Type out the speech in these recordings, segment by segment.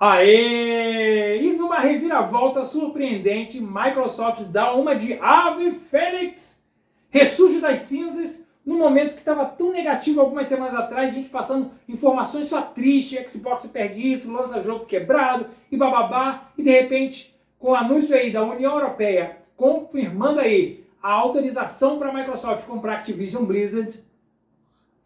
Aê! E numa reviravolta surpreendente, Microsoft dá uma de ave fênix, ressurge das cinzas, num momento que estava tão negativo algumas semanas atrás, a gente passando informações só tristes, Xbox perde isso, lança jogo quebrado e bababá, e de repente, com o anúncio aí da União Europeia, confirmando aí a autorização para a Microsoft comprar Activision Blizzard,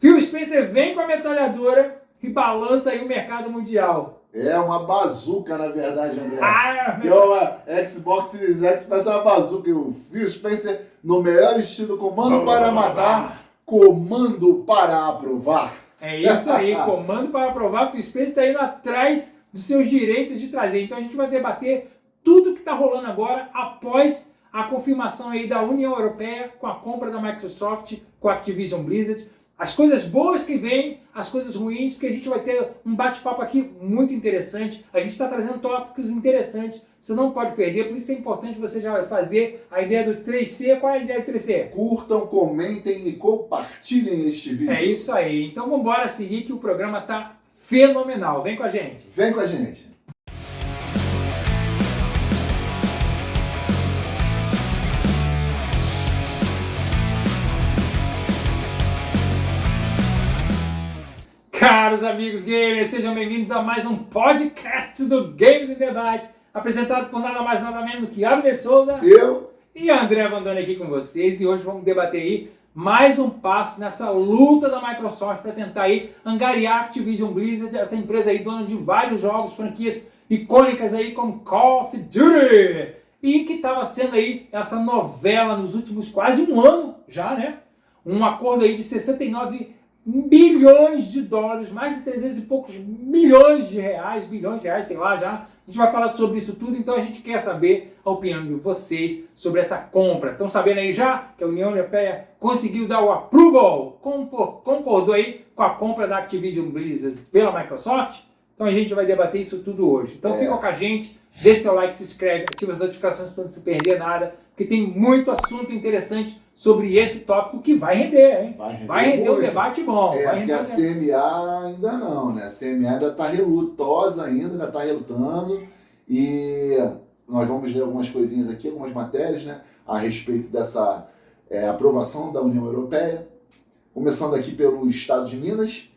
Phil Spencer vem com a metralhadora e balança aí o mercado mundial. É uma bazuca, na verdade, André. Ah, a Xbox Series X parece uma bazuca. E o Phil Spencer, no melhor estilo, comando para matar, comando para aprovar. É isso aí, comando para aprovar. O Phil Spencer está indo atrás dos seus direitos de trazer. Então a gente vai debater tudo que está rolando agora após a confirmação aí da União Europeia com a compra da Microsoft com a Activision Blizzard. As coisas boas que vêm, as coisas ruins, porque a gente vai ter um bate-papo aqui muito interessante. A gente está trazendo tópicos interessantes, você não pode perder, por isso é importante você já fazer a ideia do 3C. Qual é a ideia do 3C? Curtam, comentem e compartilhem este vídeo. É isso aí. Então vamos embora seguir que o programa tá fenomenal. Vem com a gente. Vem com a gente. Caros amigos gamers, sejam bem-vindos a mais um podcast do Games em Debate, apresentado por nada mais nada menos que Abner Souza, Eu e André Vandoni aqui com vocês, e hoje vamos debater aí mais um passo nessa luta da Microsoft para tentar aí angariar a Activision Blizzard, essa empresa aí dona de vários jogos, franquias icônicas aí como Call of Duty, e que estava sendo aí essa novela nos últimos quase um ano já, né? Um acordo aí de 69 bilhões de dólares, mais de 300 e poucos bilhões de reais, sei lá já. A gente vai falar sobre isso tudo, então a gente quer saber a opinião de vocês sobre essa compra. Estão sabendo aí já que a União Europeia conseguiu dar o approval, concordou aí com a compra da Activision Blizzard pela Microsoft? Então a gente vai debater isso tudo hoje. Então fica com a gente, deixa seu like, se inscreve, ativa as notificações para não se perder nada, porque tem muito assunto interessante sobre esse tópico que vai render, hein? Vai render um debate bom. Porque a CMA ainda não, né? A CMA ainda está relutosa ainda está relutando. E nós vamos ler algumas coisinhas aqui, algumas matérias, né? A respeito dessa aprovação da União Europeia. Começando aqui pelo Estado de Minas.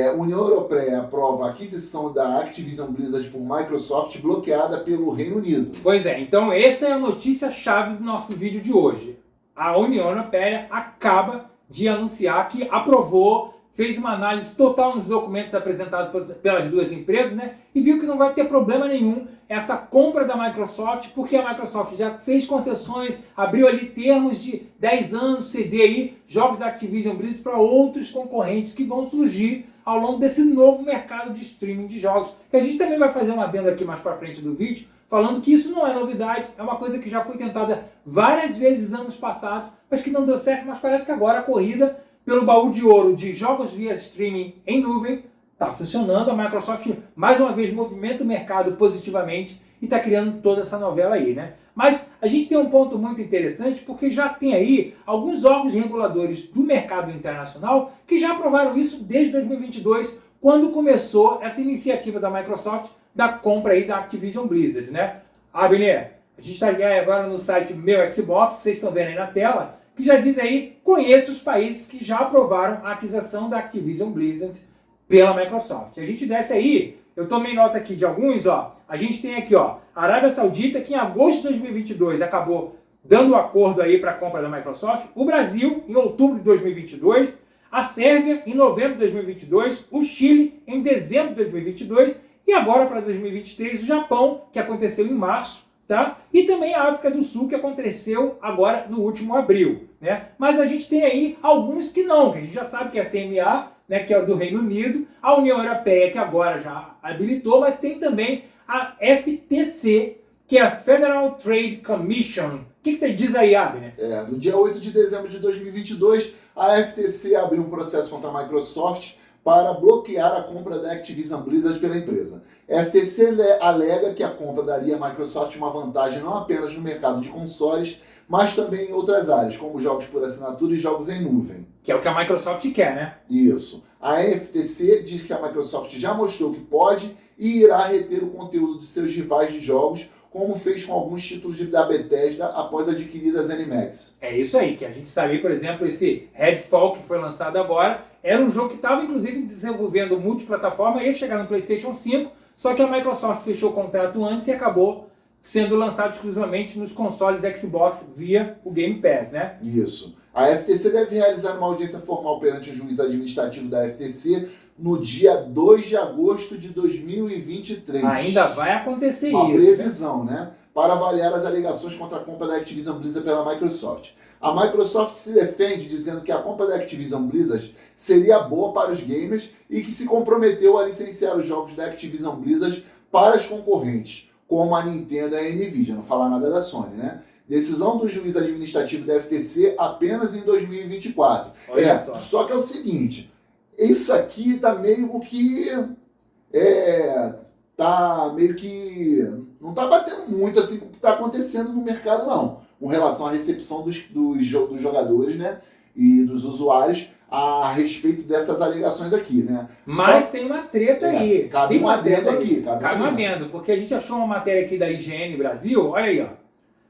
A União Europeia aprova a aquisição da Activision Blizzard por Microsoft bloqueada pelo Reino Unido. Pois é, então essa é a notícia-chave do nosso vídeo de hoje. A União Europeia acaba de anunciar que aprovou, fez uma análise total nos documentos apresentados pelas duas empresas, né? E viu que não vai ter problema nenhum essa compra da Microsoft, porque a Microsoft já fez concessões, abriu ali termos de 10 anos, ceder aí jogos da Activision Blizzard para outros concorrentes que vão surgir ao longo desse novo mercado de streaming de jogos. Que a gente também vai fazer uma adenda aqui mais para frente do vídeo, falando que isso não é novidade, é uma coisa que já foi tentada várias vezes anos passados, mas que não deu certo, mas parece que agora a corrida pelo baú de ouro de jogos via streaming em nuvem está funcionando. A Microsoft, mais uma vez, movimenta o mercado positivamente e está criando toda essa novela aí, né? Mas a gente tem um ponto muito interessante, porque já tem aí alguns órgãos reguladores do mercado internacional que já aprovaram isso desde 2022, quando começou essa iniciativa da Microsoft da compra aí da Activision Blizzard, né? Abner, a gente está agora no site Meu Xbox, vocês estão vendo aí na tela, que já diz aí, conheço os países que já aprovaram a aquisição da Activision Blizzard pela Microsoft. A gente desce aí, eu tomei nota aqui de alguns, ó. A gente tem aqui, ó, a Arábia Saudita, que em agosto de 2022 acabou dando o acordo aí para a compra da Microsoft, o Brasil em outubro de 2022, a Sérvia em novembro de 2022, o Chile em dezembro de 2022 e agora para 2023 o Japão, que aconteceu em março, tá? E também a África do Sul, que aconteceu agora no último abril, né? Mas a gente tem aí alguns que não, que a gente já sabe que é a CMA, né, que é do Reino Unido, a União Europeia, que agora já habilitou, mas tem também a FTC, que é a Federal Trade Commission. O que diz aí, Abner? No dia 8 de dezembro de 2022, a FTC abriu um processo contra a Microsoft para bloquear a compra da Activision Blizzard pela empresa. A FTC alega que a compra daria à Microsoft uma vantagem não apenas no mercado de consoles, mas também em outras áreas, como jogos por assinatura e jogos em nuvem. Que é o que a Microsoft quer, né? Isso. A FTC diz que a Microsoft já mostrou que pode e irá reter o conteúdo de seus rivais de jogos, como fez com alguns títulos da Bethesda após adquirir a ZeniMax. É isso aí, que a gente sabe, por exemplo, esse Redfall que foi lançado agora, era um jogo que estava inclusive desenvolvendo multiplataforma, ia chegar no PlayStation 5, só que a Microsoft fechou o contrato antes e acabou sendo lançado exclusivamente nos consoles Xbox via o Game Pass, né? Isso. A FTC deve realizar uma audiência formal perante o juiz administrativo da FTC no dia 2 de agosto de 2023. Ainda vai acontecer uma isso. previsão, né? Para avaliar as alegações contra a compra da Activision Blizzard pela Microsoft. A Microsoft se defende dizendo que a compra da Activision Blizzard seria boa para os gamers e que se comprometeu a licenciar os jogos da Activision Blizzard para as concorrentes, como a Nintendo e a Nvidia, não falar nada da Sony, né? Decisão do juiz administrativo da FTC apenas em 2024. Olha só que é o seguinte, isso aqui tá meio que... não tá batendo muito assim com o que tá acontecendo no mercado, não. Com relação à recepção dos jogadores, né? E dos usuários a respeito dessas alegações aqui, né? Mas tem uma treta aí. Cabe tem um adendo aqui. Cabe um adendo, porque a gente achou uma matéria aqui da IGN Brasil, olha aí, ó.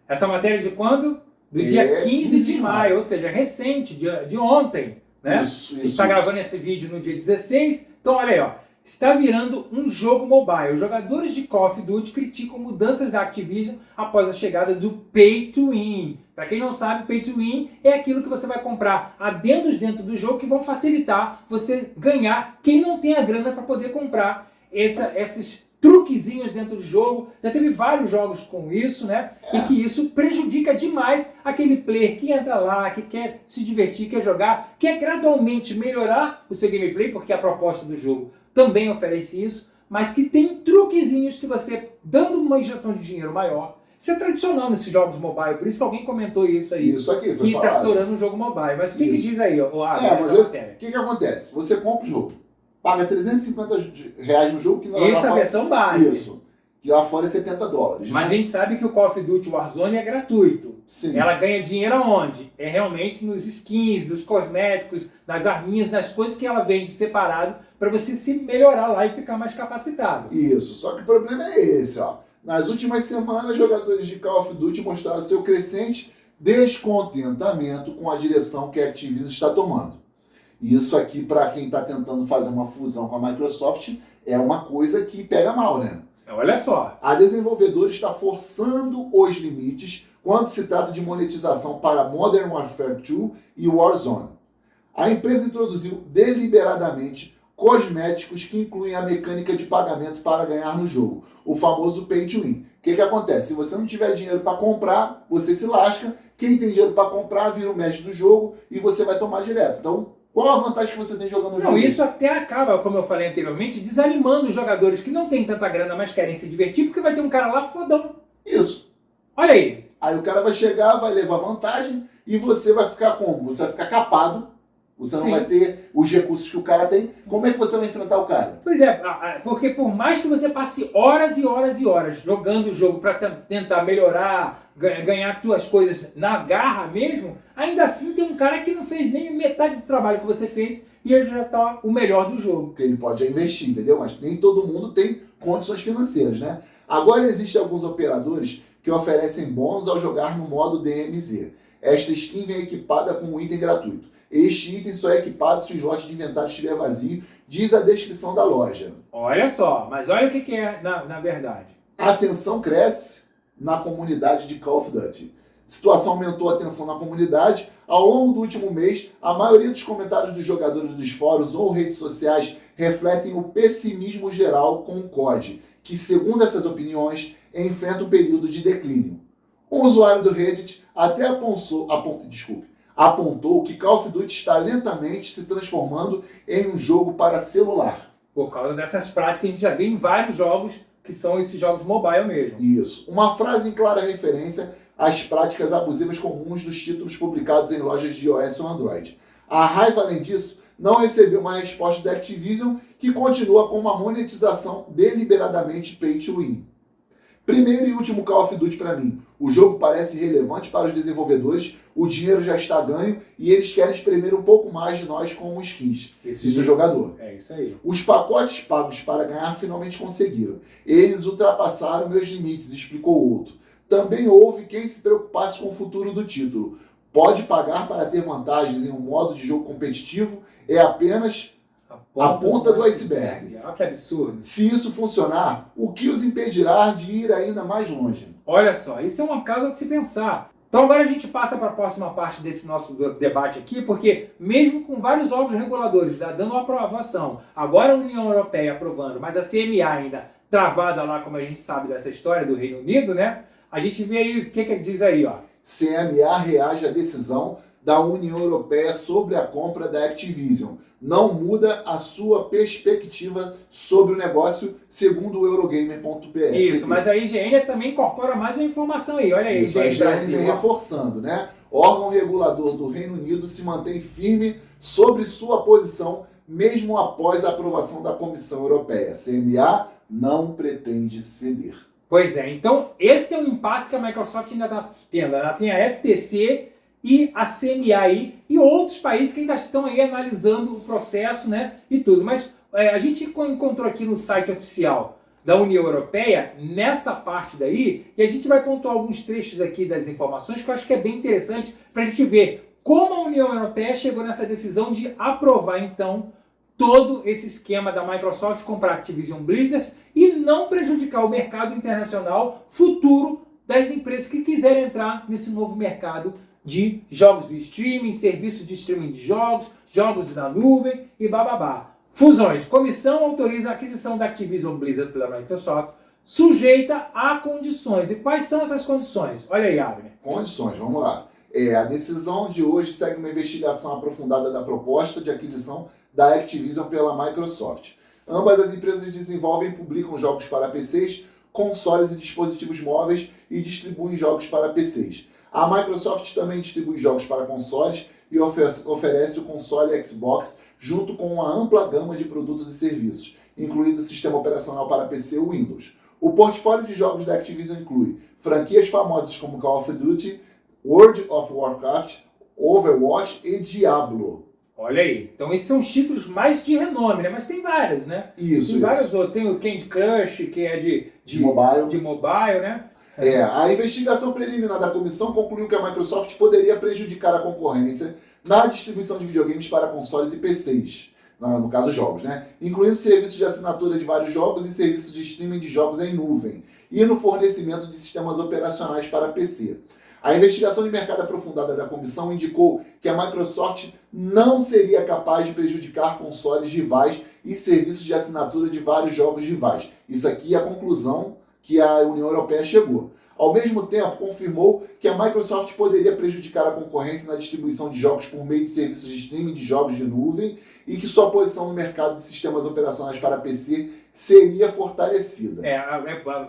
Essa matéria de quando? Do dia 15 de maio, ou seja, recente, de ontem, né? Isso. A gente está gravando esse vídeo no dia 16, então olha aí, ó. Está virando um jogo mobile. Os jogadores de Call of Duty criticam mudanças da Activision após a chegada do Pay to Win. Para quem não sabe, Pay to Win é aquilo que você vai comprar adendos dentro do jogo que vão facilitar você ganhar quem não tem a grana para poder comprar esses truquezinhos dentro do jogo. Já teve vários jogos com isso, né? E que isso prejudica demais aquele player que entra lá, que quer se divertir, quer jogar, quer gradualmente melhorar o seu gameplay, porque a proposta do jogo também oferece isso, mas que tem truquezinhos que você, dando uma injeção de dinheiro maior, isso é tradicional nesses jogos mobile, por isso que alguém comentou isso aí. Isso aqui, foi que falado. está estourando um jogo mobile. Mas o que diz aí, ó? O que acontece? Você compra o jogo, paga R$350 no jogo, que não é a versão base. Isso. Que lá fora é $70. Mas né? a gente sabe que o Call of Duty Warzone é gratuito. Sim. Ela ganha dinheiro aonde? É realmente nos skins, nos cosméticos, nas arminhas, nas coisas que ela vende separado para você se melhorar lá e ficar mais capacitado. Isso, só que o problema é esse, ó. Nas últimas semanas, jogadores de Call of Duty mostraram seu crescente descontentamento com a direção que a Activision está tomando. Isso aqui, para quem está tentando fazer uma fusão com a Microsoft, é uma coisa que pega mal, né? Olha só. A desenvolvedora está forçando os limites quando se trata de monetização para Modern Warfare 2 e Warzone. A empresa introduziu deliberadamente cosméticos que incluem a mecânica de pagamento para ganhar no jogo, o famoso Pay to Win. O que acontece? Se você não tiver dinheiro para comprar, você se lasca. Quem tem dinheiro para comprar vira o mestre do jogo e você vai tomar direto. Então, qual a vantagem que você tem jogando no jogo? Não, isso até acaba, como eu falei anteriormente, desanimando os jogadores que não têm tanta grana, mas querem se divertir, porque vai ter um cara lá fodão. Isso. Olha aí. Aí o cara vai chegar, vai levar vantagem e você vai ficar como? Você vai ficar capado, você não vai ter os recursos que o cara tem. Como é que você vai enfrentar o cara? Pois é, porque por mais que você passe horas e horas e horas jogando o jogo para tentar melhorar, ganhar tuas coisas na garra mesmo, ainda assim tem um cara que não fez nem metade do trabalho que você fez e ele já tá o melhor do jogo. Porque ele pode investir, entendeu? Mas nem todo mundo tem condições financeiras, né? Agora existem alguns operadores que oferecem bônus ao jogar no modo DMZ. Esta skin vem equipada com um item gratuito. Este item só é equipado se o slot de inventário estiver vazio, diz a descrição da loja. Olha só, mas olha o que é na verdade. A tensão cresce na comunidade de Call of Duty. A situação aumentou a tensão na comunidade. Ao longo do último mês, a maioria dos comentários dos jogadores dos fóruns ou redes sociais refletem o pessimismo geral com o COD, que, segundo essas opiniões, enfrenta um período de declínio. Um usuário do Reddit até apontou que Call of Duty está lentamente se transformando em um jogo para celular. Por causa dessas práticas que a gente já vê em vários jogos, que são esses jogos mobile mesmo. Isso. Uma frase em clara referência às práticas abusivas comuns dos títulos publicados em lojas de iOS ou Android. A raiva, além disso, não recebeu uma resposta da Activision, que continua com uma monetização deliberadamente pay to win. Primeiro e último Call of Duty para mim. O jogo parece relevante para os desenvolvedores, o dinheiro já está ganho e eles querem espremer um pouco mais de nós como skins. Isso é jogador. É isso aí. Os pacotes pagos para ganhar finalmente conseguiram. Eles ultrapassaram meus limites, explicou o outro. Também houve quem se preocupasse com o futuro do título. Pode pagar para ter vantagens em um modo de jogo competitivo, é apenas a ponta do iceberg. Olha que absurdo. Se isso funcionar, o que os impedirá de ir ainda mais longe? Olha só, isso é uma causa a se pensar. Então agora a gente passa para a próxima parte desse nosso debate aqui, porque mesmo com vários órgãos reguladores dando aprovação, agora a União Europeia aprovando, mas a CMA ainda travada lá, como a gente sabe dessa história do Reino Unido, né? A gente vê aí, o que diz aí, ó? CMA reage à decisão da União Europeia sobre a compra da Activision. Não muda a sua perspectiva sobre o negócio, segundo o Eurogamer.br. Isso, mas a IGN também incorpora mais uma informação aí. Olha aí, isso, a IGN vem reforçando, né? Órgão regulador do Reino Unido se mantém firme sobre sua posição, mesmo após a aprovação da Comissão Europeia. CMA não pretende ceder. Pois é, então esse é um impasse que a Microsoft ainda está tendo. Ela tem a FTC e a CMA aí, e outros países que ainda estão aí analisando o processo, né, e tudo. Mas a gente encontrou aqui no site oficial da União Europeia, nessa parte daí, e a gente vai pontuar alguns trechos aqui das informações que eu acho que é bem interessante para a gente ver como a União Europeia chegou nessa decisão de aprovar, então, todo esse esquema da Microsoft comprar Activision Blizzard e não prejudicar o mercado internacional futuro das empresas que quiserem entrar nesse novo mercado de jogos de streaming, serviços de streaming de jogos, jogos na nuvem e bababá. Fusões. Comissão autoriza a aquisição da Activision Blizzard pela Microsoft, sujeita a condições. E quais são essas condições? Olha aí, Abner. Condições, vamos lá. A decisão de hoje segue uma investigação aprofundada da proposta de aquisição da Activision pela Microsoft. Ambas as empresas desenvolvem e publicam jogos para PCs, consoles e dispositivos móveis e distribuem jogos para PCs. A Microsoft também distribui jogos para consoles e oferece o console Xbox junto com uma ampla gama de produtos e serviços, incluindo o sistema operacional para PC e Windows. O portfólio de jogos da Activision inclui franquias famosas como Call of Duty, World of Warcraft, Overwatch e Diablo. Olha aí. Então esses são os títulos mais de renome, né? Mas tem vários, né? Isso. Tem vários outros. Tem o Candy Crush, que é de mobile, né? A investigação preliminar da comissão concluiu que a Microsoft poderia prejudicar a concorrência na distribuição de videogames para consoles e PCs, no caso jogos, né? Incluindo serviços de assinatura de vários jogos e serviços de streaming de jogos em nuvem, e no fornecimento de sistemas operacionais para PC. A investigação de mercado aprofundada da comissão indicou que a Microsoft não seria capaz de prejudicar consoles rivais e serviços de assinatura de vários jogos rivais. Isso aqui é a conclusão que a União Europeia chegou. Ao mesmo tempo, confirmou que a Microsoft poderia prejudicar a concorrência na distribuição de jogos por meio de serviços de streaming de jogos de nuvem e que sua posição no mercado de sistemas operacionais para PC seria fortalecida.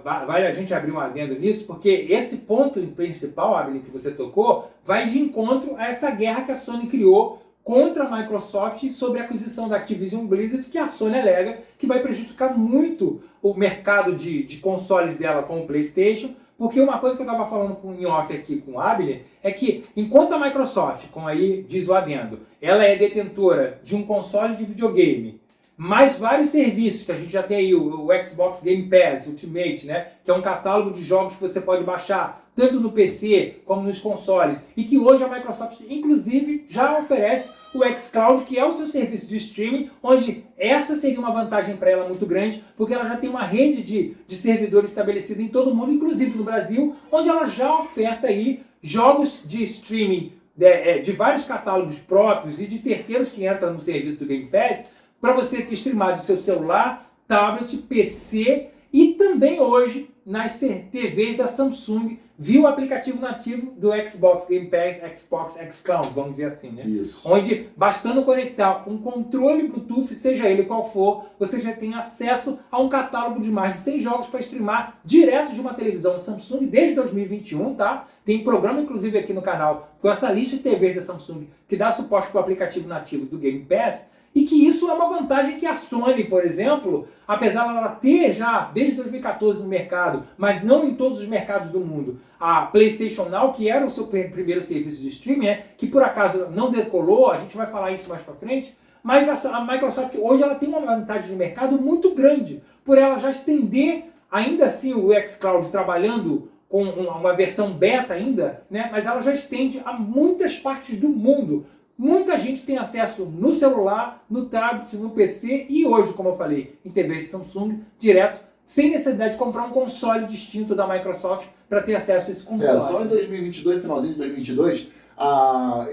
Vale a gente abrir um adendo nisso, porque esse ponto principal, Abner, que você tocou, vai de encontro a essa guerra que a Sony criou contra a Microsoft sobre a aquisição da Activision Blizzard, que a Sony alega que vai prejudicar muito o mercado de consoles dela com o PlayStation, porque uma coisa que eu estava falando em off aqui com o Abner é que enquanto a Microsoft, como aí diz o adendo, ela é detentora de um console de videogame, mais vários serviços que a gente já tem aí, o Xbox Game Pass Ultimate, né, que é um catálogo de jogos que você pode baixar tanto no PC como nos consoles, e que hoje a Microsoft inclusive já oferece o xCloud, que é o seu serviço de streaming, onde essa seria uma vantagem para ela muito grande, porque ela já tem uma rede de servidores estabelecida em todo o mundo, inclusive no Brasil, onde ela já oferta aí jogos de streaming de vários catálogos próprios e de terceiros que entram no serviço do Game Pass, para você ter streamado do seu celular, tablet, PC e também hoje nas TVs da Samsung, via o aplicativo nativo do Xbox Game Pass, Xbox xCloud, vamos dizer assim, né? Isso. Onde, bastando conectar um controle Bluetooth, seja ele qual for, você já tem acesso a um catálogo de mais de 100 jogos para streamar direto de uma televisão Samsung desde 2021, tá? Tem programa, inclusive, aqui no canal com essa lista de TVs da Samsung que dá suporte para o aplicativo nativo do Game Pass. E que isso é uma vantagem que a Sony, por exemplo, apesar de ela ter já desde 2014 no mercado, mas não em todos os mercados do mundo, a PlayStation Now, que era o seu primeiro serviço de streaming, que por acaso não decolou, a gente vai falar isso mais pra frente, mas a Microsoft hoje ela tem uma vantagem de mercado muito grande, por ela já estender ainda assim o xCloud trabalhando com uma versão beta ainda, né? Mas ela já estende a muitas partes do mundo. Muita gente tem acesso no celular, no tablet, no PC e hoje, como eu falei, em TV de Samsung, direto, sem necessidade de comprar um console distinto da Microsoft para ter acesso a esse console. Só em 2022, finalzinho de 2022, a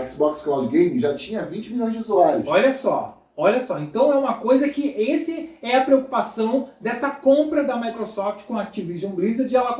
Xbox Cloud Gaming já tinha 20 milhões de usuários. Olha só. Então é uma coisa que esse é a preocupação dessa compra da Microsoft com a Activision Blizzard, de ela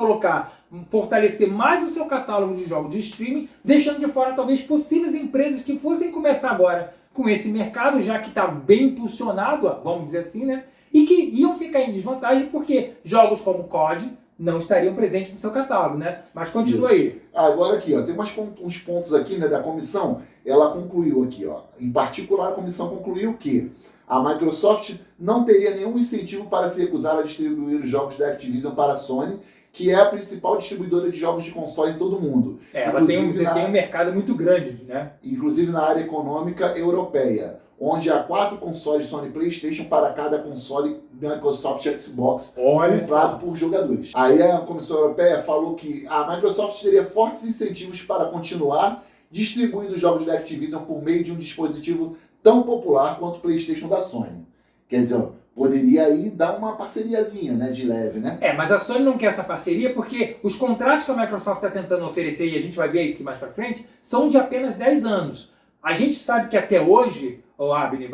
fortalecer mais o seu catálogo de jogos de streaming, deixando de fora talvez possíveis empresas que fossem começar agora com esse mercado, já que está bem impulsionado, vamos dizer assim, né? E que iam ficar em desvantagem porque jogos como COD não estariam presentes no seu catálogo, né? Mas continua aí. Agora aqui, ó, tem uns pontos aqui, né, da comissão. Ela concluiu aqui, ó. Em particular, a comissão concluiu que a Microsoft não teria nenhum incentivo para se recusar a distribuir os jogos da Activision para a Sony, que é a principal distribuidora de jogos de console em todo o mundo. Ela tem um mercado muito grande, né? Inclusive na área econômica europeia, onde há 4 consoles Sony PlayStation para cada console Microsoft Xbox comprado por jogadores. Aí a Comissão Europeia falou que a Microsoft teria fortes incentivos para continuar distribuindo os jogos da Activision por meio de um dispositivo tão popular quanto o PlayStation da Sony. Quer dizer, poderia aí dar uma parceriazinha, né, de leve, né? Mas a Sony não quer essa parceria porque os contratos que a Microsoft está tentando oferecer, e a gente vai ver aqui mais para frente, são de apenas 10 anos. A gente sabe que até hoje, Abner,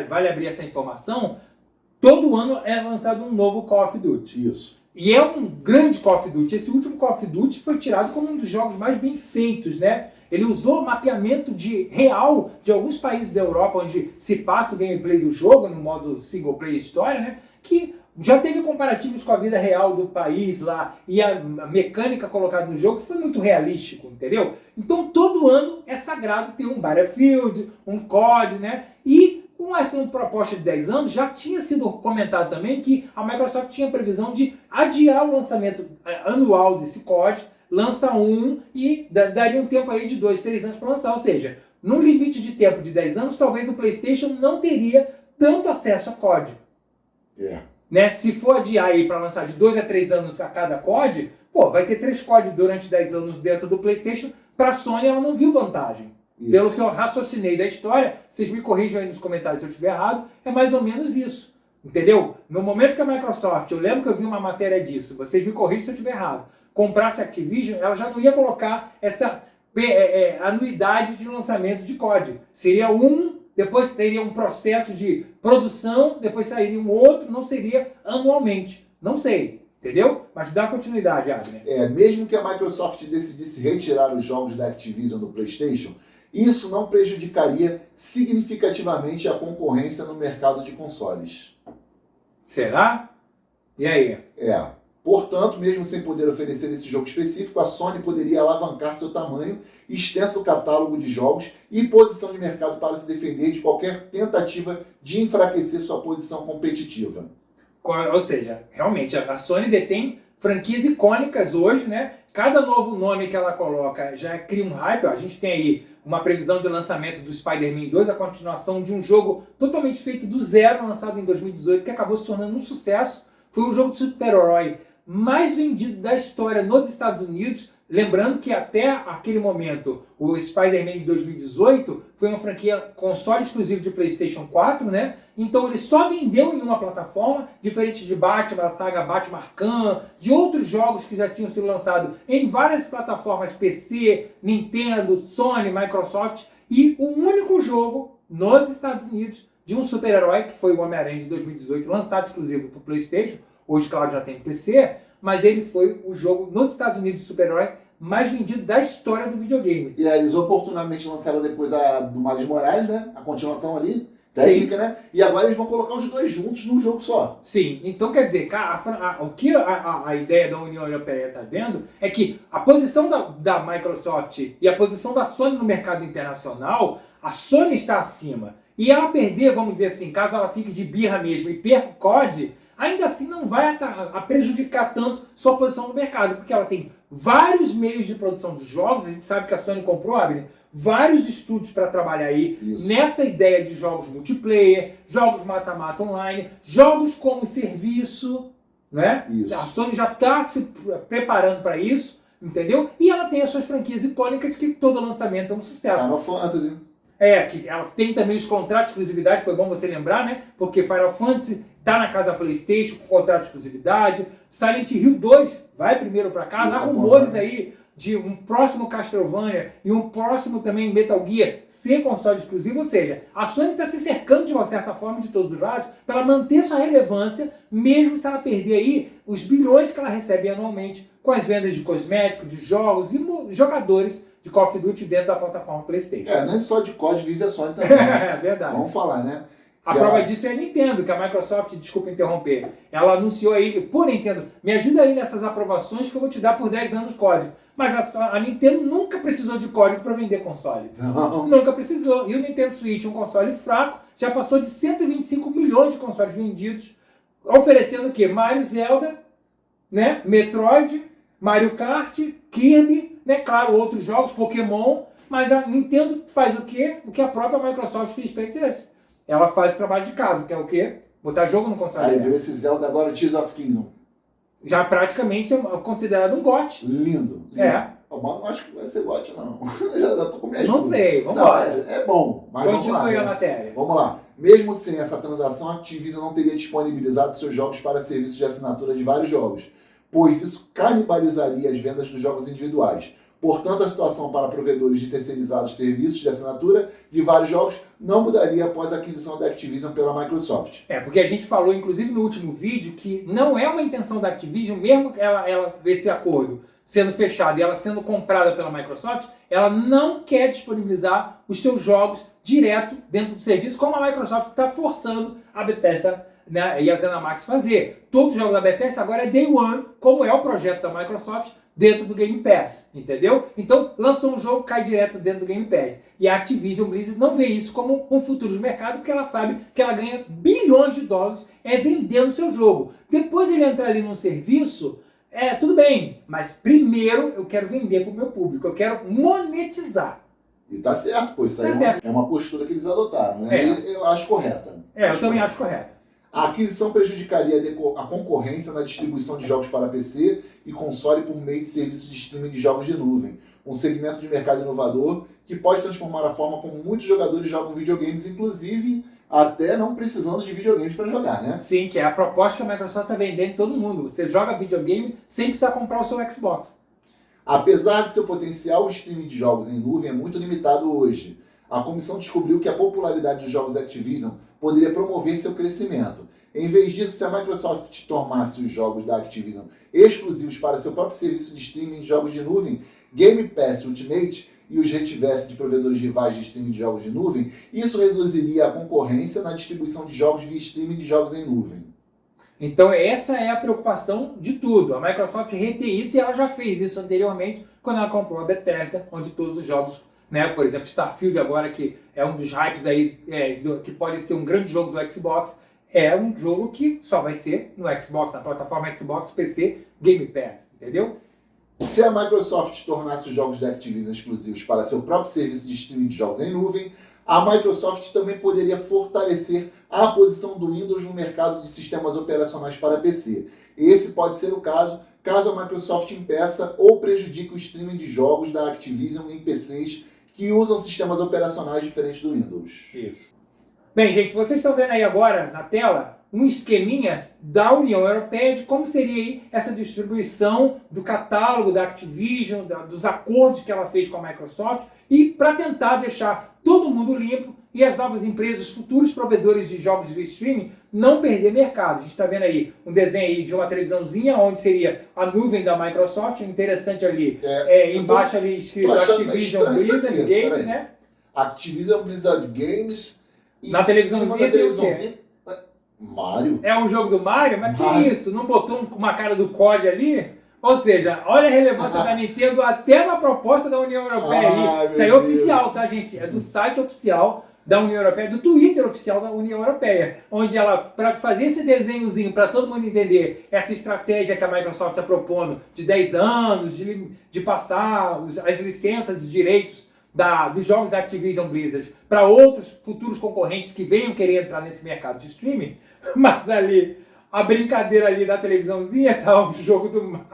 vale abrir essa informação, todo ano é lançado um novo Call of Duty. Isso. E é um grande Call of Duty. Esse último Call of Duty foi tirado como um dos jogos mais bem feitos, né? Ele usou mapeamento real de alguns países da Europa, onde se passa o gameplay do jogo, no modo single player história, né? Que já teve comparativos com a vida real do país lá, e a mecânica colocada no jogo foi muito realístico, entendeu? Então todo ano é sagrado ter um Battlefield, um COD, né? E com essa proposta de 10 anos, já tinha sido comentado também que a Microsoft tinha previsão de adiar o lançamento anual desse COD, lança um e daria um tempo aí de 2, 3 anos para lançar. Ou seja, num limite de tempo de 10 anos, talvez o PlayStation não teria tanto acesso a COD. Né? Se for adiar aí para lançar de 2 a 3 anos a cada COD, vai ter 3 COD durante 10 anos dentro do PlayStation. Para a Sony, ela não viu vantagem. Isso. Pelo que eu raciocinei da história, vocês me corrijam aí nos comentários se eu estiver errado, é mais ou menos isso. Entendeu? No momento que a Microsoft, eu lembro que eu vi uma matéria disso, vocês me corrijam se eu estiver errado, comprasse a Activision, ela já não ia colocar essa anuidade de lançamento de COD. Seria depois teria um processo de produção, depois sairia um outro, não seria anualmente. Não sei. Entendeu? Mas dá continuidade, Abner. Mesmo que a Microsoft decidisse retirar os jogos da Activision do PlayStation, isso não prejudicaria significativamente a concorrência no mercado de consoles. Será? E aí? Portanto, mesmo sem poder oferecer esse jogo específico, a Sony poderia alavancar seu tamanho, extenso catálogo de jogos e posição de mercado para se defender de qualquer tentativa de enfraquecer sua posição competitiva. Ou seja, realmente, a Sony detém franquias icônicas hoje, né? Cada novo nome que ela coloca já cria um hype. A gente tem aí uma previsão de lançamento do Spider-Man 2, a continuação de um jogo totalmente feito do zero, lançado em 2018, que acabou se tornando um sucesso. Foi o jogo de super-herói mais vendido da história nos Estados Unidos. Lembrando que até aquele momento, o Spider-Man de 2018 foi uma franquia console exclusivo de PlayStation 4, né? Então ele só vendeu em uma plataforma, diferente de Batman, a saga Batman Arkham, de outros jogos que já tinham sido lançados em várias plataformas PC, Nintendo, Sony, Microsoft, e o único jogo nos Estados Unidos de um super-herói, que foi o Homem-Aranha de 2018, lançado exclusivo para o PlayStation. Hoje, claro, já tem PC, mas ele foi o jogo nos Estados Unidos de super-herói mais vendido da história do videogame. E aí, eles oportunamente lançaram depois a do Miles Morales, né? A continuação ali, técnica, né? E agora eles vão colocar os dois juntos num jogo só. Sim, então quer dizer, o que a ideia da União Europeia está vendo é que a posição da Microsoft e a posição da Sony no mercado internacional, a Sony está acima. e ela perder, vamos dizer assim, caso ela fique de birra mesmo e perca o COD, ainda assim não vai a prejudicar tanto sua posição no mercado, porque ela tem vários meios de produção de jogos. A gente sabe que a Sony comprou, Abner, vários estúdios para trabalhar aí nessa ideia de jogos multiplayer, jogos mata-mata online, jogos como serviço, né? A Sony já está se preparando para isso, entendeu? E ela tem as suas franquias icônicas que todo lançamento é um sucesso. Final Fantasy. Que ela tem também os contratos de exclusividade, foi bom você lembrar, né? Porque Final Fantasy tá na casa PlayStation com contrato de exclusividade. Silent Hill 2 vai primeiro para casa. Há rumores aí de um próximo Castlevania e um próximo também Metal Gear ser console exclusivo. Ou seja, a Sony está se cercando de uma certa forma de todos os lados para manter sua relevância, mesmo se ela perder aí os bilhões que ela recebe anualmente com as vendas de cosméticos, de jogos e jogadores de Call of Duty dentro da plataforma PlayStation. Não é só de COD vive a Sony também. Né? É verdade. Vamos falar, né? A prova disso é a Nintendo, que a Microsoft, desculpa interromper, ela anunciou aí, pô Nintendo, me ajuda aí nessas aprovações que eu vou te dar por 10 anos código. Mas a Nintendo nunca precisou de código para vender console. Não. Nunca precisou. E o Nintendo Switch, um console fraco, já passou de 125 milhões de consoles vendidos, oferecendo o quê? Mario, Zelda, né? Metroid, Mario Kart, Kirby, né? Claro, outros jogos, Pokémon, mas a Nintendo faz o quê? O que a própria Microsoft fez para esse. Ela faz o trabalho de casa, que é o quê? Botar jogo no console. Aí veio esse Zelda agora, Tears of Kingdom. Já praticamente é considerado um GOT. Lindo. Mas não acho que vai ser GOT, não. Já tô com minhas Não sei, vamos embora. É bom, mas vamos lá. Continue a matéria. Vamos lá. Mesmo sem essa transação, a Activision não teria disponibilizado seus jogos para serviços de assinatura de vários jogos, pois isso canibalizaria as vendas dos jogos individuais. Portanto, a situação para provedores de terceirizados serviços de assinatura de vários jogos não mudaria após a aquisição da Activision pela Microsoft. Porque a gente falou, inclusive no último vídeo, que não é uma intenção da Activision, mesmo ela esse acordo sendo fechado e ela sendo comprada pela Microsoft, ela não quer disponibilizar os seus jogos direto dentro do serviço, como a Microsoft está forçando a Bethesda, né, e a ZeniMax fazer. Todos os jogos da Bethesda agora é Day One, como é o projeto da Microsoft, dentro do Game Pass, entendeu? Então, lançou um jogo, cai direto dentro do Game Pass. E a Activision Blizzard não vê isso como um futuro de mercado, porque ela sabe que ela ganha bilhões de dólares vendendo o seu jogo. Depois ele entrar ali num serviço, tudo bem, mas primeiro eu quero vender para o meu público, eu quero monetizar. E tá certo, pô, isso aí é uma postura que eles adotaram, né? E eu acho correta. Eu também acho correta. A aquisição prejudicaria a concorrência na distribuição de jogos para PC e console por meio de serviços de streaming de jogos de nuvem, um segmento de mercado inovador que pode transformar a forma como muitos jogadores jogam videogames, inclusive até não precisando de videogames para jogar, né? Sim, que é a proposta que a Microsoft está vendendo em todo mundo. Você joga videogame sem precisar comprar o seu Xbox. Apesar de seu potencial, o streaming de jogos em nuvem é muito limitado hoje. A comissão descobriu que a popularidade dos jogos Activision poderia promover seu crescimento. Em vez disso, se a Microsoft tomasse os jogos da Activision exclusivos para seu próprio serviço de streaming de jogos de nuvem, Game Pass Ultimate, e os retivesse de provedores rivais de streaming de jogos de nuvem, isso reduziria a concorrência na distribuição de jogos via streaming de jogos em nuvem. Então essa é a preocupação de tudo. A Microsoft reter isso, e ela já fez isso anteriormente quando ela comprou a Bethesda, onde todos os jogos, né, por exemplo, Starfield agora, que é um dos hypes aí, que pode ser um grande jogo do Xbox, é um jogo que só vai ser no Xbox, na plataforma Xbox, PC, Game Pass, entendeu? Se a Microsoft tornasse os jogos da Activision exclusivos para seu próprio serviço de streaming de jogos em nuvem, a Microsoft também poderia fortalecer a posição do Windows no mercado de sistemas operacionais para PC. Esse pode ser o caso a Microsoft impeça ou prejudique o streaming de jogos da Activision em PCs que usam sistemas operacionais diferentes do Windows. Isso. Bem, gente, vocês estão vendo aí agora na tela um esqueminha da União Europeia de como seria aí essa distribuição do catálogo da Activision, dos acordos que ela fez com a Microsoft, e para tentar deixar todo mundo limpo e as novas empresas, futuros provedores de jogos de streaming, não perder mercado. A gente está vendo aí um desenho aí de uma televisãozinha, onde seria a nuvem da Microsoft, interessante ali, embaixo ali escrito Activision Blizzard Games, né? Activision Blizzard Games. E na televisãozinha tem o quê? Mario? É um jogo do Mario? Mas que isso? Não botou uma cara do COD ali? Ou seja, olha a relevância da Nintendo até na proposta da União Europeia ali. Isso aí é oficial, tá, gente? É do site oficial da União Europeia, do Twitter oficial da União Europeia, onde ela, para fazer esse desenhozinho, para todo mundo entender essa estratégia que a Microsoft está propondo de 10 anos, de passar as licenças e direitos dos jogos da Activision Blizzard para outros futuros concorrentes que venham querer entrar nesse mercado de streaming, mas ali, a brincadeira ali da televisãozinha tá o jogo do Mario.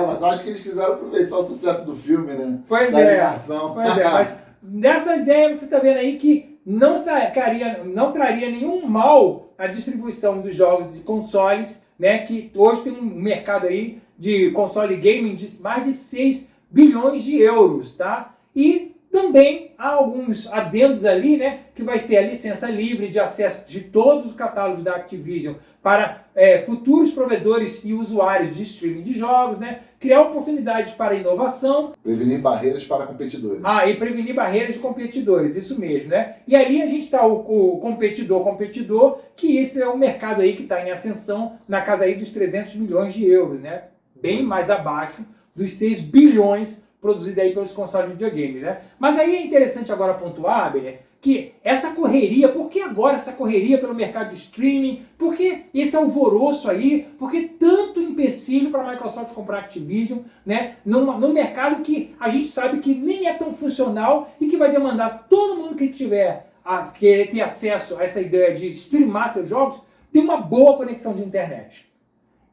Mas eu acho que eles quiseram aproveitar o sucesso do filme, né? Pois da é, animação. pois é, mas nessa ideia você está vendo aí que não traria nenhum mal a distribuição dos jogos de consoles, né? Que hoje tem um mercado aí de console gaming de mais de 6 bilhões de euros, tá? E também há alguns adendos ali, né? Que vai ser a licença livre de acesso de todos os catálogos da Activision para futuros provedores e usuários de streaming de jogos, né? Criar oportunidades para inovação. Prevenir barreiras para competidores. E prevenir barreiras de competidores, isso mesmo, né? E ali a gente está o competidor, que esse é um mercado aí que está em ascensão na casa aí dos 300 milhões de euros, né? Bem mais abaixo dos 6 bilhões produzidos aí pelos consoles de videogame, né? Mas aí é interessante agora pontuar, Abner, que essa correria, por que agora essa correria pelo mercado de streaming? Por que esse alvoroço aí? Por que tanto empecilho para a Microsoft comprar Activision, né? Num mercado que a gente sabe que nem é tão funcional e que vai demandar todo mundo que tiver a querer ter acesso a essa ideia de streamar seus jogos, ter uma boa conexão de internet.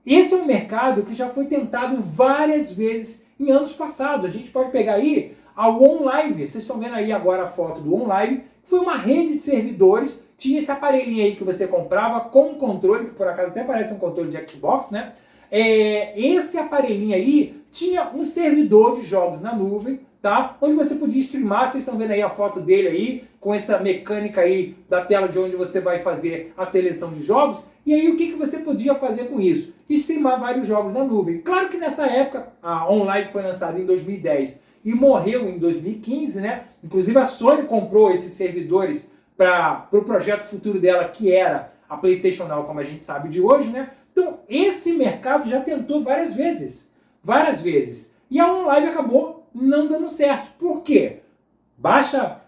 Esse é um mercado que já foi tentado várias vezes em anos passados. A gente pode pegar aí a OnLive. Vocês estão vendo aí agora a foto do OnLive, que foi uma rede de servidores. Tinha esse aparelhinho aí que você comprava com um controle, que por acaso até parece um controle de Xbox, né? Esse aparelhinho aí tinha um servidor de jogos na nuvem, tá? Onde você podia streamar. Vocês estão vendo aí a foto dele aí, com essa mecânica aí da tela de onde você vai fazer a seleção de jogos. E aí o que você podia fazer com isso? Streamar vários jogos na nuvem. Claro que nessa época, a OnLive foi lançada em 2010 e morreu em 2015, né? Inclusive a Sony comprou esses servidores para o projeto futuro dela, que era a PlayStation Now, como a gente sabe de hoje, né? Então, esse mercado já tentou várias vezes. Várias vezes. E a OnLive acabou não dando certo. Por quê? Baixa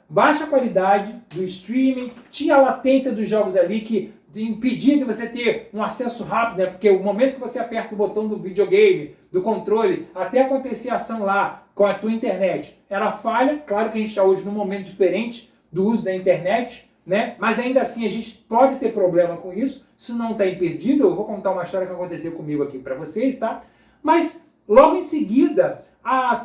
qualidade do streaming, tinha a latência dos jogos ali que impedia de você ter um acesso rápido, né? Porque o momento que você aperta o botão do videogame, do controle, até acontecer a ação lá com a tua internet, era falha. Claro que a gente está hoje num momento diferente do uso da internet, né? Mas ainda assim a gente pode ter problema com isso. Isso não está impedido. Eu vou contar uma história que aconteceu comigo aqui para vocês, tá? Mas logo em seguida,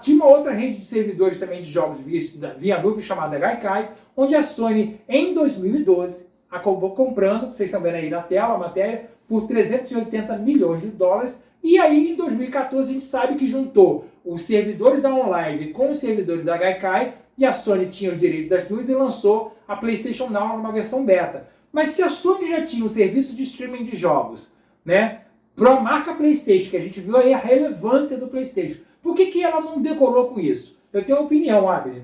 tinha uma outra rede de servidores também de jogos via nuvem chamada Gaikai, onde a Sony, em 2012, acabou comprando, vocês estão vendo aí na tela a matéria, por 380 milhões de dólares. E aí, em 2014, a gente sabe que juntou os servidores da OnLive com os servidores da Gaikai, e a Sony tinha os direitos das duas e lançou a PlayStation Now numa versão beta. Mas se a Sony já tinha um serviço de streaming de jogos, né, para a marca PlayStation, que a gente viu aí a relevância do PlayStation, por que ela não decolou com isso? Eu tenho uma opinião, Abner.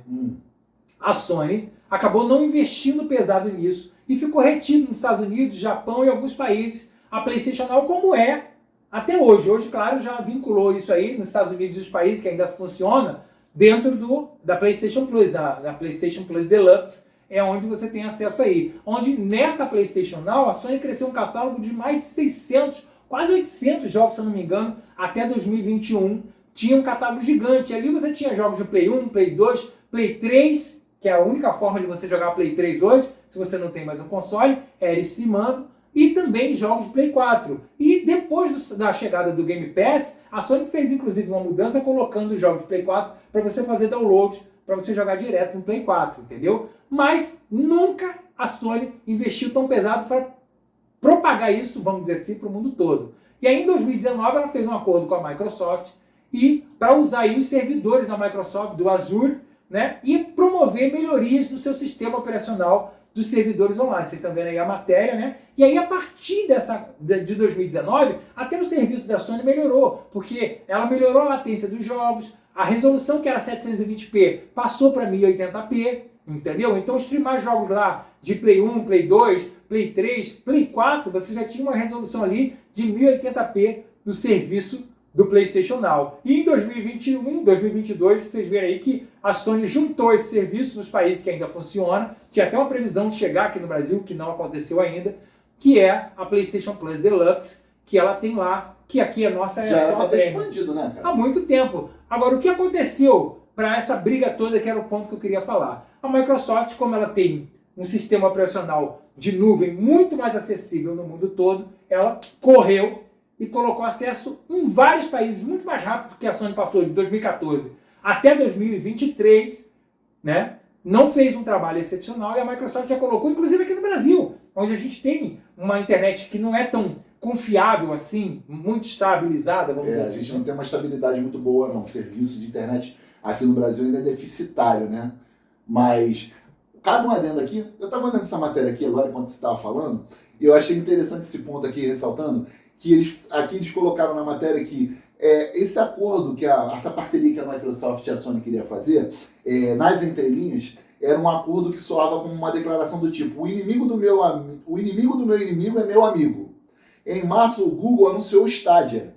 A Sony acabou não investindo pesado nisso e ficou retido nos Estados Unidos, Japão e alguns países a PlayStation Now, como é até hoje. Hoje, claro, já vinculou isso aí nos Estados Unidos e os países que ainda funciona dentro da PlayStation Plus, da PlayStation Plus Deluxe, é onde você tem acesso aí. Onde nessa PlayStation Now a Sony cresceu um catálogo de mais de 600, quase 800 jogos, se eu não me engano, até 2021. Tinha um catálogo gigante. Ali você tinha jogos de Play 1, Play 2, Play 3, que é a única forma de você jogar Play 3 hoje, se você não tem mais um console, era streamando, e também jogos de Play 4. E depois da chegada do Game Pass, a Sony fez inclusive uma mudança colocando os jogos de Play 4 para você fazer download, para você jogar direto no Play 4, entendeu? Mas nunca a Sony investiu tão pesado para propagar isso, vamos dizer assim, para o mundo todo. E aí em 2019 ela fez um acordo com a Microsoft e para usar aí os servidores da Microsoft, do Azure, né, e promover melhorias no seu sistema operacional dos servidores online. Vocês estão vendo aí a matéria, né? E aí, a partir de 2019, até o serviço da Sony melhorou, porque ela melhorou a latência dos jogos, a resolução que era 720p passou para 1080p, entendeu? Então, streamar jogos lá de Play 1, Play 2, Play 3, Play 4, você já tinha uma resolução ali de 1080p no serviço do PlayStation Now. E em 2021, 2022, vocês verem aí que a Sony juntou esse serviço nos países que ainda funciona. Tinha até uma previsão de chegar aqui no Brasil, que não aconteceu ainda, que é a PlayStation Plus Deluxe, que ela tem lá, que aqui a nossa Já era só pra ter prêmio. expandido, né, cara? Há muito tempo. Agora, o que aconteceu para essa briga toda, que era o ponto que eu queria falar? A Microsoft, como ela tem um sistema operacional de nuvem muito mais acessível no mundo todo, ela correu e colocou acesso em vários países muito mais rápido do que a Sony passou de 2014 até 2023, né? Não fez um trabalho excepcional e a Microsoft já colocou, inclusive aqui no Brasil, onde a gente tem uma internet que não é tão confiável assim, muito estabilizada, vamos dizer A assim. gente não tem uma estabilidade muito boa, não. O serviço de internet aqui no Brasil ainda é deficitário, né? Mas cabe um adendo aqui. Eu estava olhando essa matéria aqui agora, enquanto você estava falando, e eu achei interessante esse ponto aqui, ressaltando, que eles colocaram na matéria que esse acordo, essa parceria que a Microsoft e a Sony queria fazer, nas entrelinhas, era um acordo que soava como uma declaração do tipo: o inimigo do meu inimigo é meu amigo. Em março, o Google anunciou o Stadia,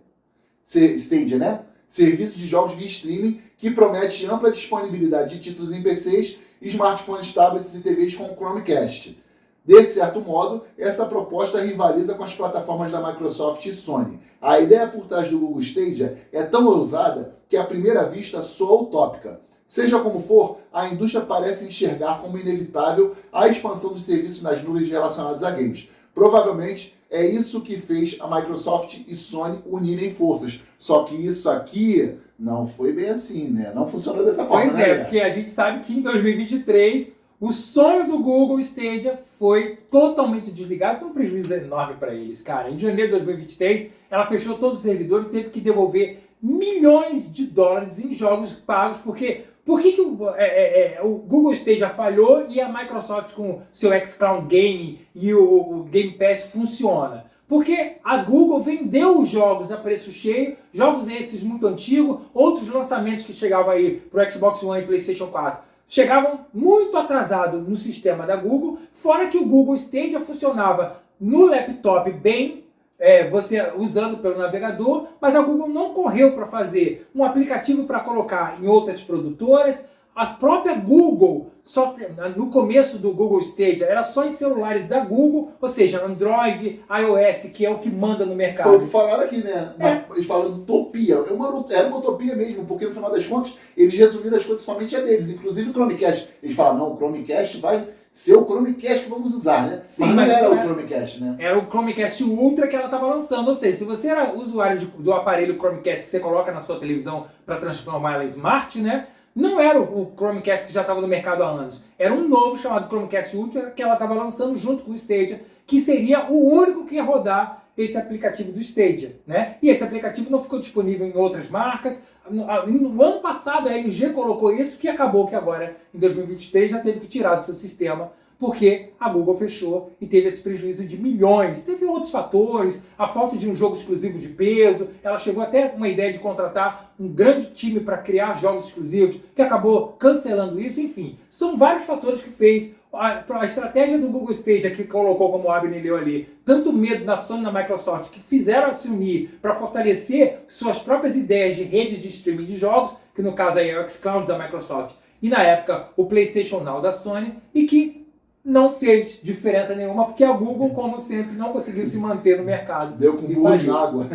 né? Serviço de jogos via streaming que promete ampla disponibilidade de títulos em PCs, smartphones, tablets e TVs com o Chromecast. De certo modo, essa proposta rivaliza com as plataformas da Microsoft e Sony. A ideia por trás do Google Stadia é tão ousada que à primeira vista soa utópica. Seja como for, a indústria parece enxergar como inevitável a expansão dos serviços nas nuvens relacionados a games. Provavelmente é isso que fez a Microsoft e Sony unirem forças. Só que isso aqui não foi bem assim, né? Não funcionou dessa forma, Pois né? porque a gente sabe que em 2023 o sonho do Google Stadia foi totalmente desligado, foi um prejuízo enorme para eles, cara. Em janeiro de 2023, ela fechou todos os servidores e teve que devolver milhões de dólares em jogos pagos, porque por que o Google Stadia falhou e a Microsoft com seu xCloud Gaming e o Game Pass funciona? Porque a Google vendeu os jogos a preço cheio, jogos esses muito antigos, outros lançamentos que chegavam aí para o Xbox One e PlayStation 4, chegavam muito atrasados no sistema da Google, fora que o Google Stadia funcionava no laptop bem, você usando pelo navegador, mas a Google não correu para fazer um aplicativo para colocar em outras produtoras. A própria Google, no começo do Google Stadia, era só em celulares da Google, ou seja, Android, iOS, que é o que manda no mercado. Foi o que falaram aqui, né? Eles falaram de utopia. Era uma utopia mesmo, porque no final das contas, eles resumiram as coisas somente a deles, inclusive o Chromecast. Eles falaram, não, o Chromecast vai ser o Chromecast que vamos usar, né? Sim, mas não era o Chromecast, né? Era o Chromecast Ultra que ela estava lançando. Ou seja, se você era usuário do aparelho Chromecast que você coloca na sua televisão para transformar ela em smart, né? Não era o Chromecast que já estava no mercado há anos. Era um novo chamado Chromecast Ultra que ela estava lançando junto com o Stadia, que seria o único que ia rodar esse aplicativo do Stadia, né? E esse aplicativo não ficou disponível em outras marcas. No ano passado a LG colocou isso, que acabou que agora, em 2023, já teve que tirar do seu sistema, porque a Google fechou e teve esse prejuízo de milhões. Teve outros fatores, a falta de um jogo exclusivo de peso, ela chegou até com uma ideia de contratar um grande time para criar jogos exclusivos, que acabou cancelando isso, enfim. São vários fatores que fez a estratégia do Google Stadia, que colocou, como o Abner leu ali, tanto medo na Sony e na Microsoft, que fizeram se unir para fortalecer suas próprias ideias de rede de streaming de jogos, que no caso aí é o xCloud da Microsoft, e na época o PlayStation Now da Sony, e que não fez diferença nenhuma, porque a Google, como sempre, não conseguiu se manter no mercado. Deu com burro na água.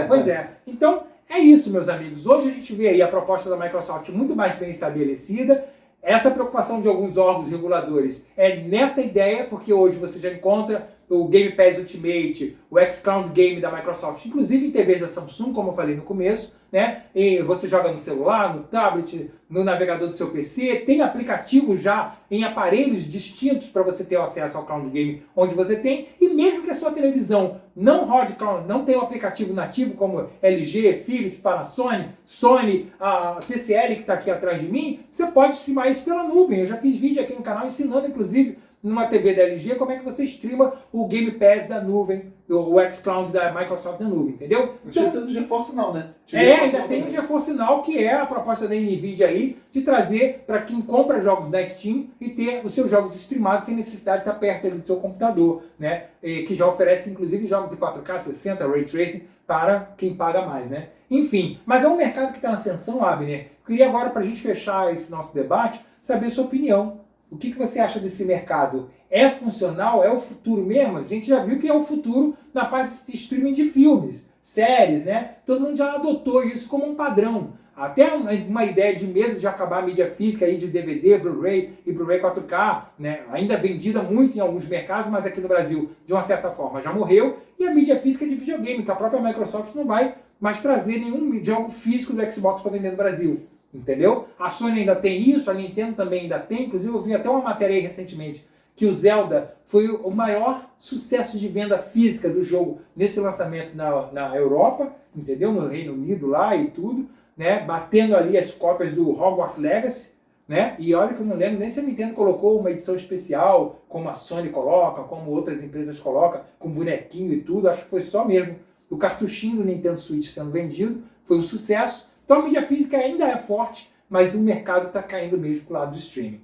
Pois é. Então, é isso, meus amigos. Hoje a gente vê aí a proposta da Microsoft muito mais bem estabelecida. Essa preocupação de alguns órgãos reguladores é nessa ideia, porque hoje você já encontra o Game Pass Ultimate, o xCloud Game da Microsoft, inclusive em TVs da Samsung, como eu falei no começo, né? E você joga no celular, no tablet, no navegador do seu PC, tem aplicativo já em aparelhos distintos para você ter acesso ao Cloud Game onde você tem, e mesmo que a sua televisão não rode Cloud, não tenha o aplicativo nativo como LG, Philips, Panasonic, Sony, a TCL que está aqui atrás de mim, você pode streamar isso pela nuvem. Eu já fiz vídeo aqui no canal ensinando, inclusive, numa TV da LG, como é que você streama o Game Pass da nuvem, o xCloud da Microsoft da nuvem, entendeu? Não tinha sido o GeForce Now, né? Ainda tem o GeForce Now, que é a proposta da NVIDIA aí, de trazer para quem compra jogos da Steam e ter os seus jogos streamados sem necessidade de estar perto ali do seu computador, né? Que já oferece, inclusive, jogos de 4K, 60, Ray Tracing, para quem paga mais, né? Enfim, mas é um mercado que está em ascensão, Abner. Queria agora, para a gente fechar esse nosso debate, saber sua opinião. O que você acha desse mercado? É funcional? É o futuro mesmo? A gente já viu que é o futuro na parte de streaming de filmes, séries, né? Todo mundo já adotou isso como um padrão. Até uma ideia de medo de acabar a mídia física aí de DVD, Blu-ray e Blu-ray 4K, né? Ainda vendida muito em alguns mercados, mas aqui no Brasil, de uma certa forma, já morreu. E a mídia física de videogame, que a própria Microsoft não vai mais trazer nenhum jogo físico do Xbox para vender no Brasil. Entendeu? A Sony ainda tem isso, a Nintendo também ainda tem. Inclusive eu vi até uma matéria aí recentemente que o Zelda foi o maior sucesso de venda física do jogo nesse lançamento na Europa, entendeu? No Reino Unido lá e tudo, né? Batendo ali as cópias do Hogwarts Legacy, né? E olha que eu não lembro nem se a Nintendo colocou uma edição especial, como a Sony coloca, como outras empresas colocam, com bonequinho e tudo. Acho que foi só mesmo o cartuchinho do Nintendo Switch sendo vendido, foi um sucesso. Então a mídia física ainda é forte, mas o mercado está caindo mesmo para o lado do streaming.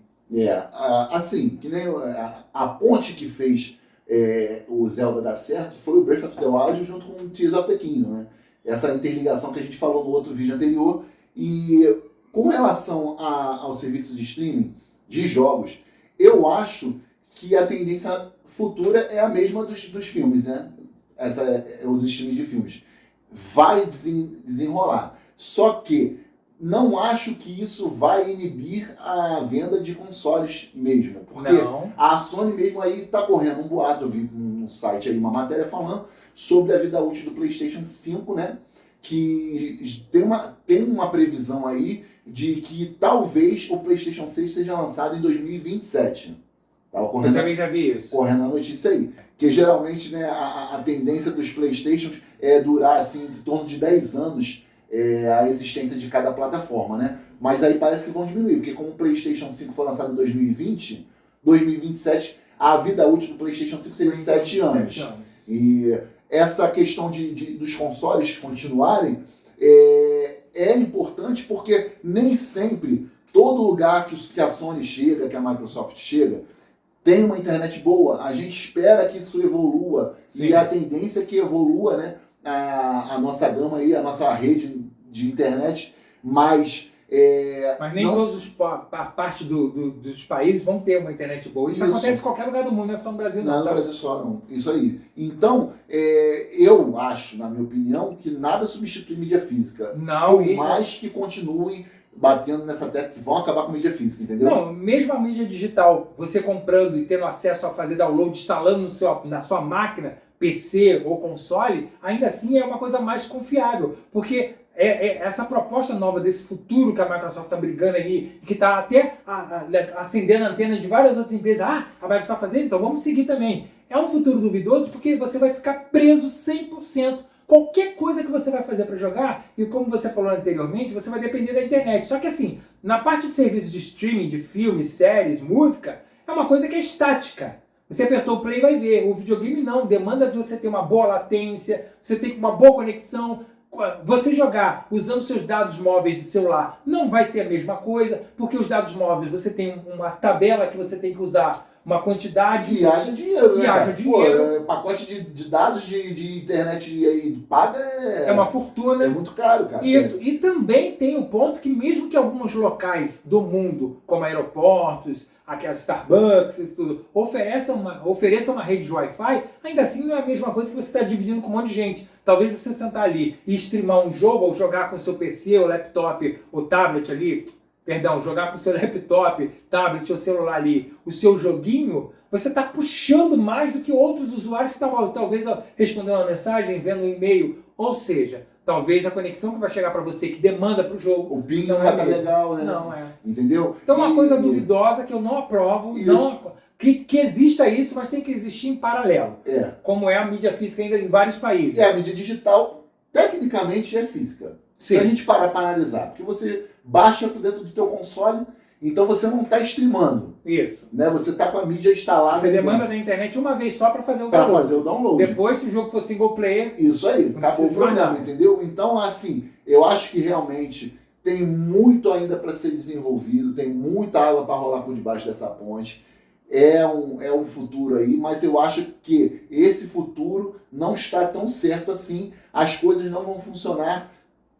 Assim, que nem a ponte que fez o Zelda dar certo foi o Breath of the Wild junto com o Tears of the Kingdom, né? Essa interligação que a gente falou no outro vídeo anterior. E com relação ao serviço de streaming de jogos, eu acho que a tendência futura é a mesma dos filmes, né? Os streams de filmes. Vai desenrolar. Só que não acho que isso vai inibir a venda de consoles mesmo. Porque a Sony mesmo aí está correndo um boato. Eu vi num site aí uma matéria falando sobre a vida útil do PlayStation 5, né? Que tem uma previsão aí de que talvez o PlayStation 6 seja lançado em 2027. Eu também já vi isso. Correndo a notícia aí. Que geralmente, né, a tendência dos PlayStations é durar assim, em torno de 10 anos a existência de cada plataforma, né? Mas daí parece que vão diminuir, porque como o PlayStation 5 foi lançado em 2020, 2027, a vida útil do PlayStation 5 seria de 7 anos. E essa questão dos consoles continuarem é importante porque nem sempre todo lugar que a Sony chega, que a Microsoft chega, tem uma internet boa. A gente espera que isso evolua. Sim. E a tendência é que evolua, né, a nossa gama aí, a nossa rede de internet, mas nem todos a parte dos países vão ter uma internet boa. Isso acontece em qualquer lugar do mundo, não é só no Brasil não. Não, no Brasil só não. Isso aí. Então, eu acho, na minha opinião, que nada substitui mídia física. Não. Por mais que continuem batendo nessa tecla que vão acabar com mídia física, entendeu? Não, mesmo a mídia digital, você comprando e tendo acesso a fazer download, instalando na sua máquina, PC ou console, ainda assim é uma coisa mais confiável, porque essa proposta nova desse futuro que a Microsoft está brigando aí, que está até acendendo a antena de várias outras empresas, a Microsoft está fazendo, então vamos seguir também. É um futuro duvidoso porque você vai ficar preso 100%. Qualquer coisa que você vai fazer para jogar, e como você falou anteriormente, você vai depender da internet. Só que assim, na parte de serviços de streaming, de filmes, séries, música, é uma coisa que é estática. Você apertou o play e vai ver. O videogame não, demanda de você ter uma boa latência, você ter uma boa conexão. Você jogar usando seus dados móveis de celular não vai ser a mesma coisa, porque os dados móveis você tem uma tabela que você tem que usar, uma quantidade. E haja dinheiro, né? E haja dinheiro. Pacote de dados de internet aí paga é uma fortuna. É muito caro, cara. Isso. E também tem o ponto que mesmo que alguns locais do mundo, como aeroportos, aquelas Starbucks e tudo, ofereça uma rede de Wi-Fi, ainda assim não é a mesma coisa que você está dividindo com um monte de gente. Talvez você sentar ali e streamar um jogo, ou jogar com o seu PC, ou laptop, ou tablet ali, jogar com o seu laptop, tablet ou celular ali, o seu joguinho, você está puxando mais do que outros usuários que estavam talvez respondendo uma mensagem, vendo um e-mail, ou seja, talvez a conexão que vai chegar para você, que demanda para o jogo, o ping não vai estar legal, né? Não é. Entendeu? Então uma coisa duvidosa que eu não aprovo, que exista isso, mas tem que existir em paralelo. Como é a mídia física ainda em vários países. A mídia digital, tecnicamente, é física. Sim. Se a gente parar para analisar, porque você baixa por dentro do teu console, então você não está streamando. Isso. Né? Você está com a mídia instalada. Você demanda da internet uma vez só para fazer o download. Para fazer o download. Depois, se o jogo for single player... Isso aí, acabou o problema, entendeu? Então, assim, eu acho que realmente tem muito ainda para ser desenvolvido, tem muita água para rolar por debaixo dessa ponte. é um futuro aí, mas eu acho que esse futuro não está tão certo assim, as coisas não vão funcionar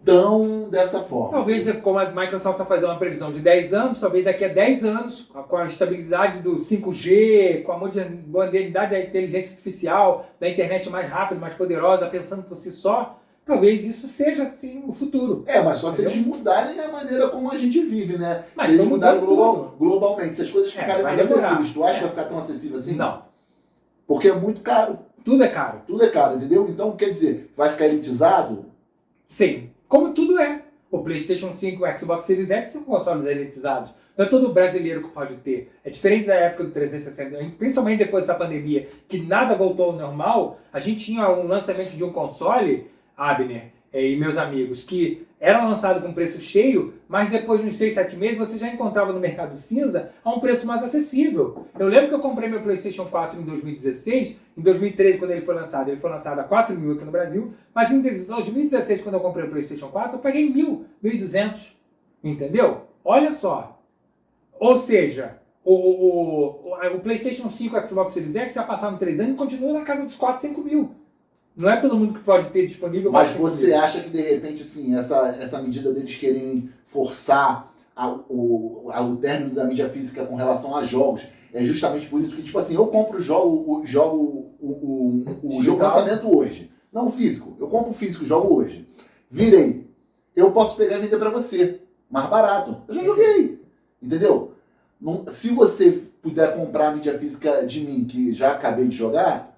tão dessa forma. Talvez, como a Microsoft está fazendo uma previsão de 10 anos, talvez daqui a 10 anos, com a estabilidade do 5G, com a modernidade da inteligência artificial, da internet mais rápida, mais poderosa, pensando por si só, talvez isso seja, assim, o futuro. Mas só se eles mudarem a maneira como a gente vive, né? Mas se eles vamos mudarem mudar globalmente, se as coisas ficarem vai mais demorar. acessíveis, tu acha que vai ficar tão acessível assim? Não. Porque é muito caro. Tudo é caro. Tudo é caro, entendeu? Então, quer dizer, vai ficar elitizado? Sim. Como tudo é. O PlayStation 5 e o Xbox Series X são consoles elitizados. Não é todo brasileiro que pode ter. É diferente da época do 360, principalmente depois dessa pandemia, que nada voltou ao normal. A gente tinha um lançamento de um console, Abner e meus amigos, que era lançado com preço cheio, mas depois de uns 6, 7 meses você já encontrava no mercado cinza a um preço mais acessível. Eu lembro que eu comprei meu PlayStation 4 em 2016, em 2013 quando ele foi lançado a 4 mil aqui no Brasil, mas em 2016 quando eu comprei o PlayStation 4 eu paguei 1.200, entendeu? Olha só, ou seja, o PlayStation 5 e o Xbox Series X já passaram 3 anos e continua na casa dos 4, 5 mil. Não é todo mundo que pode ter disponível. Mas você acha que, de repente, assim, essa medida deles querem forçar o término da mídia física com relação a jogos, é justamente por isso que, tipo assim, eu compro o jogo lançamento hoje. Não o físico. Eu compro o físico, jogo hoje. Virei. Eu posso pegar e vender pra você. Mais barato. Eu já joguei. Entendeu? Se você puder comprar a mídia física de mim, que já acabei de jogar,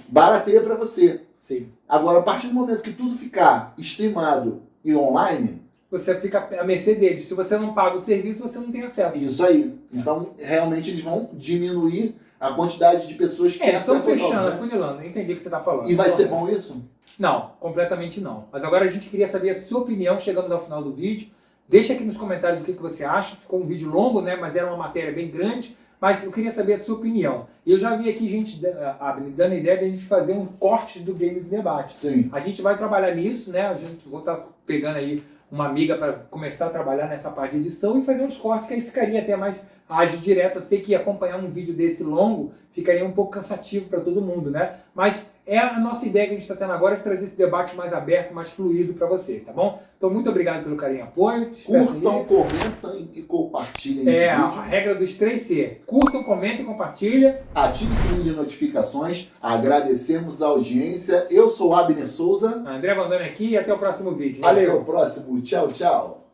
barateia para você. Sim. Agora, a partir do momento que tudo ficar streamado e online, você fica à mercê deles. Se você não paga o serviço, você não tem acesso. Isso aí. Então, realmente, eles vão diminuir a quantidade de pessoas que têm acesso aos jogos. Estão fechando, afunilando. Entendi o que você está falando. E vai ser bom isso? Não, completamente não. Mas agora a gente queria saber a sua opinião. Chegamos ao final do vídeo. Deixa aqui nos comentários o que você acha. Ficou um vídeo longo, né? Mas era uma matéria bem grande. Mas eu queria saber a sua opinião. E eu já vi aqui gente dando a ideia de a gente fazer um corte do Games Debate. Sim. A gente vai trabalhar nisso, né? Vou estar pegando aí uma amiga para começar a trabalhar nessa parte de edição e fazer uns cortes que aí ficaria até mais ágil direto. Eu sei que acompanhar um vídeo desse longo ficaria um pouco cansativo para todo mundo, né? Mas é a nossa ideia que a gente está tendo agora de trazer esse debate mais aberto, mais fluido para vocês, tá bom? Então, muito obrigado pelo carinho e apoio. Curtam, comentem e compartilhem esse vídeo. A regra dos 3C. Curtam, comentem e compartilhem. Ative o sininho de notificações. Agradecemos a audiência. Eu sou Abner Souza. André Vandoni aqui e até o próximo vídeo. Valeu! Até o próximo. Tchau, tchau.